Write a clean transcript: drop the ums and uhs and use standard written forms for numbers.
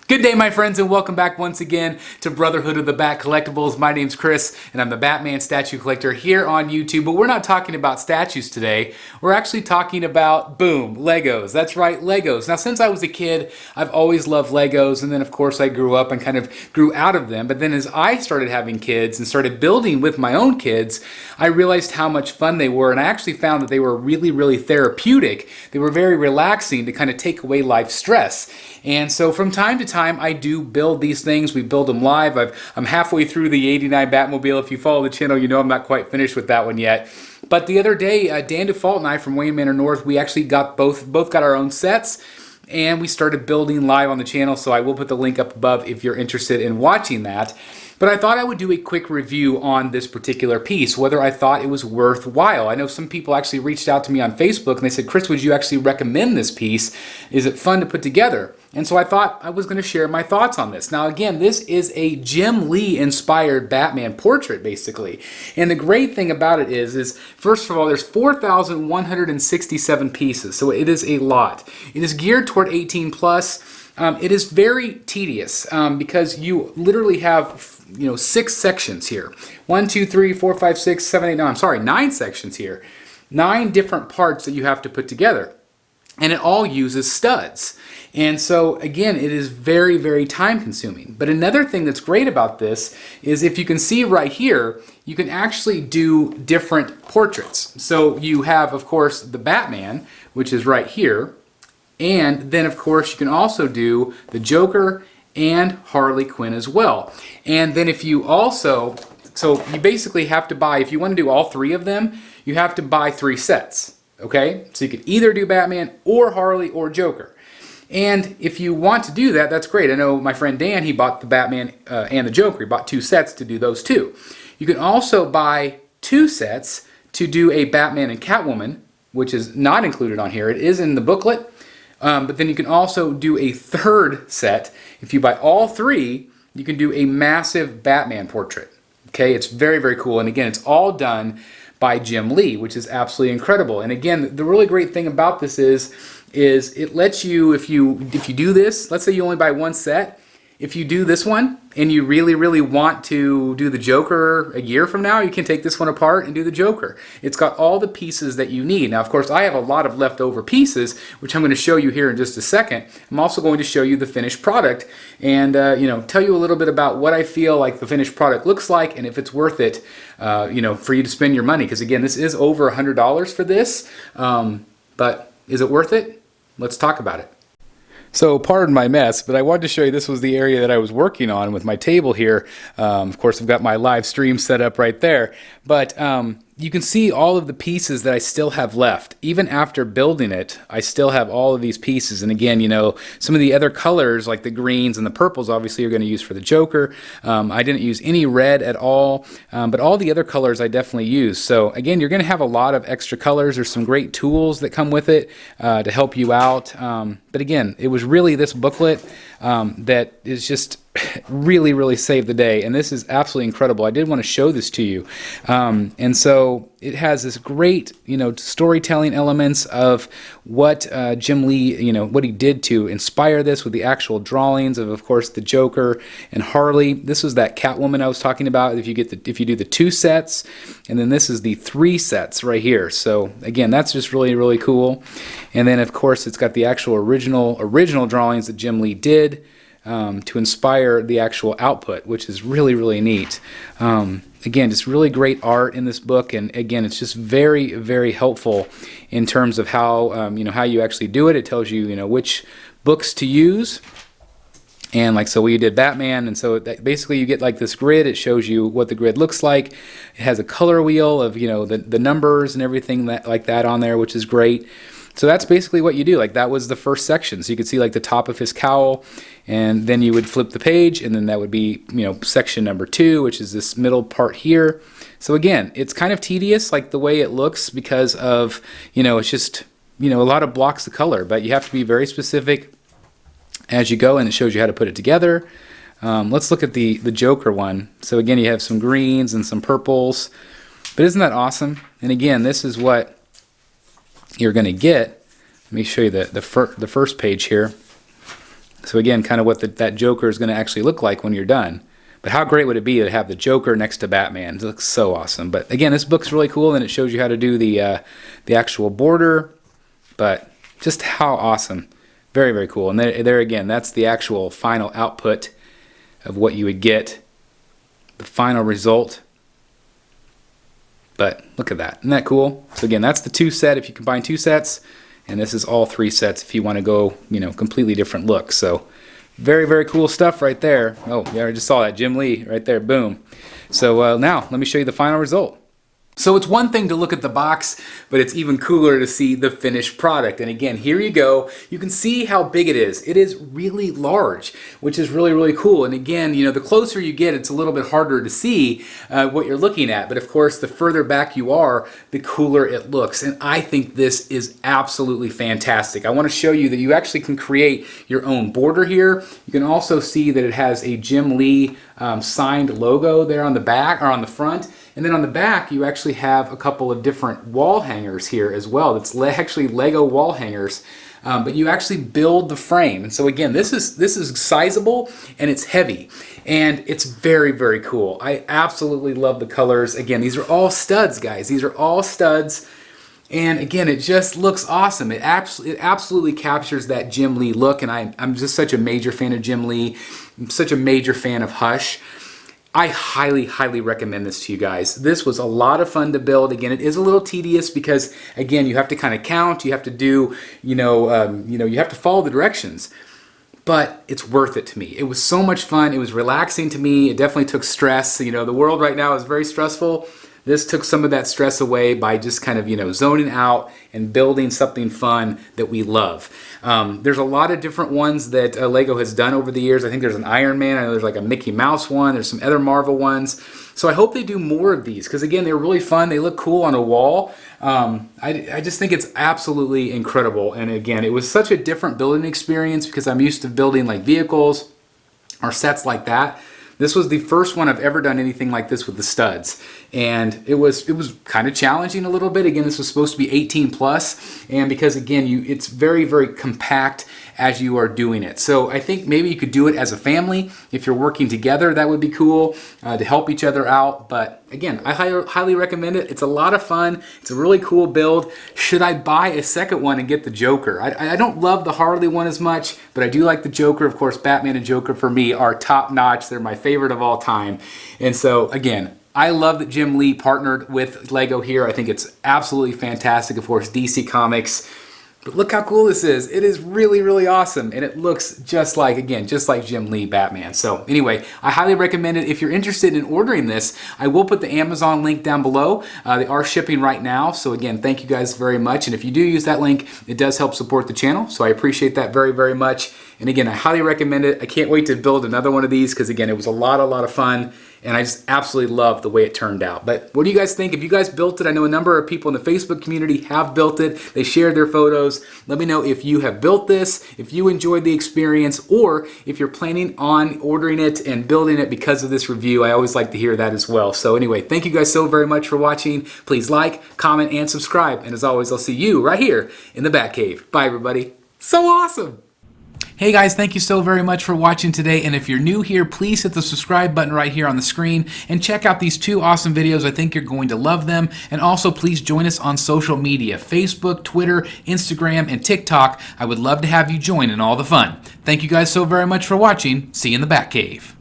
Good day, my friends, and welcome back once again to Brotherhood of the Bat Collectibles. My name's Chris, and I'm the Batman statue collector here on YouTube, but we're not talking about statues today. We're actually talking about, boom, Legos. That's right, Legos. Now, since I was a kid, I've always loved Legos, and then, of course, I grew up and kind of grew out of them, but then as I started having kids and started building with my own kids, I realized how much fun they were, and I actually found that they were really, really therapeutic. They were very relaxing to kind of take away life stress. And so from time to time, I do build these things. We build them live. I'm halfway through the 89 Batmobile. If you follow the channel, you know I'm not quite finished with that one yet. But the other day, Dan DeFault and I from Wayne Manor North, we actually got both got our own sets. And we started building live on the channel, so I will put the link up above if you're interested in watching that. But I thought I would do a quick review on this particular piece, whether I thought it was worthwhile. I know some people actually reached out to me on Facebook and they said, Chris, would you actually recommend this piece? Is it fun to put together? And so I thought I was going to share my thoughts on this. Now again, this is a Jim Lee inspired Batman portrait basically. And the great thing about it is first of all, there's 4,167 pieces, so it is a lot. It is geared toward 18 plus. It is very tedious because you literally have 6 sections here. 1, 2, 3, 4, 5, 6, 7, 8, 9. I'm sorry, 9 sections here. 9 different parts that you have to put together. And it all uses studs. And so again, it is very, very time consuming. But another thing that's great about this is if you can see right here, you can actually do different portraits. So you have, of course, the Batman, which is right here. And then, of course, you can also do the Joker and Harley Quinn as well. And then if you also, so you basically have to buy, if you want to do all 3 of them, you have to buy 3 sets, okay? So you could either do Batman or Harley or Joker. And if you want to do that, that's great. I know my friend Dan, he bought the Batman and the Joker. He bought 2 sets to do those 2. You can also buy 2 sets to do a Batman and Catwoman, which is not included on here. It is in the booklet. But then you can also do a 3rd set. If you buy all 3, you can do a massive Batman portrait. Okay, it's very, very cool. And again, it's all done by Jim Lee, which is absolutely incredible. And again, the really great thing about this is it lets you, if you do this, let's say you only buy 1 set, if you do this one and you really, really want to do the Joker a year from now, you can take this one apart and do the Joker. It's got all the pieces that you need. Now, of course, I have a lot of leftover pieces, which I'm going to show you here in just a second. I'm also going to show you the finished product and tell you a little bit about what I feel like the finished product looks like and if it's worth it, for you to spend your money. Because again, this is over $100 for this, but is it worth it? Let's talk about it. So pardon my mess, but I wanted to show you this was the area that I was working on with my table here. Of course, I've got my live stream set up right there. But you can see all of the pieces that I still have left. Even after building it, I still have all of these pieces. And again, some of the other colors like the greens and the purples obviously you're going to use for the Joker. I didn't use any red at all, but all the other colors I definitely used. So again, you're going to have a lot of extra colors. There's some great tools that come with it to help you out. But again, it was really this booklet that is just really, really saved the day. And this is absolutely incredible. I did want to show this to you. And so it has this great, storytelling elements of what Jim Lee, what he did to inspire this with the actual drawings of course, the Joker and Harley. This was that Catwoman I was talking about. If you do the 2 sets, and then this is the 3 sets right here. So again, that's just really, really cool. And then of course, it's got the actual original drawings that Jim Lee did to inspire the actual output, which is really, really neat. Again, just really great art in this book, and again, it's just very, very helpful in terms of how how you actually do it. It tells you which books to use, and so we did Batman, and so basically you get like this grid. It shows you what the grid looks like. It has a color wheel of the numbers and everything like that on there, which is great. So that's basically what you do. That was the first section. So you could see the top of his cowl, and then you would flip the page, and then that would be, section number 2, which is this middle part here. So again, it's kind of tedious, the way it looks because of, it's just, a lot of blocks of color, but you have to be very specific as you go, and it shows you how to put it together. Let's look at the Joker one. So again, you have some greens and some purples, but isn't that awesome? And again, this is what you're going to get. Let me show you the first page here. So again, kind of what that Joker is going to actually look like when you're done. But how great would it be to have the Joker next to Batman? It looks so awesome. But again, this book's really cool, and it shows you how to do the actual border. But just how awesome. Very, very cool. And there again, that's the actual final output of what you would get, the final result. But look at that. Isn't that cool? So again, that's the 2 set if you combine 2 sets. And this is all 3 sets if you want to go, completely different looks. So very, very cool stuff right there. Oh, yeah, I just saw that. Jim Lee right there. Boom. So now let me show you the final result. So it's one thing to look at the box, but it's even cooler to see the finished product. And again, here you go. You can see how big it is. It is really large, which is really, really cool. And again, the closer you get, it's a little bit harder to see what you're looking at. But of course, the further back you are, the cooler it looks. And I think this is absolutely fantastic. I want to show you that you actually can create your own border here. You can also see that it has a Jim Lee signed logo there on the back or on the front. And then on the back, you actually have a couple of different wall hangers here as well. It's actually Lego wall hangers, but you actually build the frame. And so again, this is sizable and it's heavy, and it's very, very cool. I absolutely love the colors. Again, these are all studs, guys. These are all studs. And again, it just looks awesome. It absolutely captures that Jim Lee look, and I'm just such a major fan of Jim Lee. I'm such a major fan of Hush. I highly, highly recommend this to you guys. This was a lot of fun to build. Again, it is a little tedious because, again, you have to kind of count. You have to do, you have to follow the directions. But it's worth it to me. It was so much fun. It was relaxing to me. It definitely took stress. The world right now is very stressful. This took some of that stress away by just kind of, zoning out and building something fun that we love. There's a lot of different ones that Lego has done over the years. I think there's an Iron Man. I know there's like a Mickey Mouse one. There's some other Marvel ones. So I hope they do more of these because, again, they're really fun. They look cool on a wall. I just think it's absolutely incredible. And again, it was such a different building experience because I'm used to building like vehicles or sets like that. This was the first one I've ever done anything like this with the studs. And it was kind of challenging a little bit. Again, this was supposed to be 18 plus, and because again, it's very, very compact as you are doing it. So I think maybe you could do it as a family. If you're working together, that would be cool to help each other out. But again, I highly recommend it. It's a lot of fun. It's a really cool build. Should I buy a second one and get the Joker? I don't love the Harley one as much, but I do like the Joker. Of course, Batman and Joker for me are top notch. They're my favorite of all time. And so again, I love that Jim Lee partnered with Lego here. I think it's absolutely fantastic. Of course, DC Comics. But look how cool this is. It is really, really awesome. And it looks just like Jim Lee Batman. So anyway, I highly recommend it. If you're interested in ordering this, I will put the Amazon link down below. They are shipping right now. So again, thank you guys very much. And if you do use that link, it does help support the channel. So I appreciate that very, very much. And again, I highly recommend it. I can't wait to build another one of these because again, it was a lot of fun. And I just absolutely love the way it turned out. But what do you guys think? If you guys built it, I know a number of people in the Facebook community have built it. They shared their photos. Let me know if you have built this, if you enjoyed the experience, or if you're planning on ordering it and building it because of this review. I always like to hear that as well. So anyway, thank you guys so very much for watching. Please like, comment, and subscribe. And as always, I'll see you right here in the Batcave. Bye, everybody. So awesome. Hey guys, thank you so very much for watching today, and if you're new here, please hit the subscribe button right here on the screen and check out these 2 awesome videos. I think you're going to love them. And also please join us on social media, Facebook, Twitter, Instagram, and TikTok. I would love to have you join in all the fun. Thank you guys so very much for watching. See you in the Batcave.